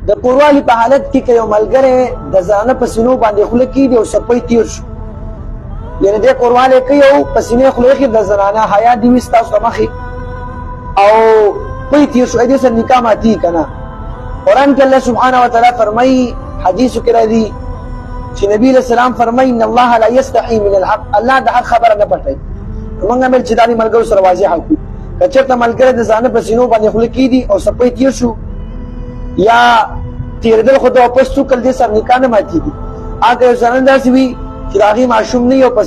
د کوروالي په حالت کې که یو ملګری د زنانه په سینو باندې خوله کېږدي او څپی تیر شو، یعنې دی کوروالی کوي او په سینې خوله ایښي د زنانه حیا دې وي ستاسو د مخې او پی تیر شو، دې سره نکاح ماتېږي که نه. قرآن کې الله سبحانه وتعالی فرمایي، حدیثو کې راځي چې نبي علیه السلام فرمایي ان الله لا یستحي من الحق، الله د حق خبره نه پټوي. موږ هم چې دا د ملګرو سره واضح کړو، که چېرته ملګری د زنانه په سینو باندې خوله کېږدي او څپی تیر شو یا تیرېدل خو د واپس څوکل دې سره نکاح نه ماتېږي. هغه یو زنانه داسې وي چې د هغې ماشوم نه وي او په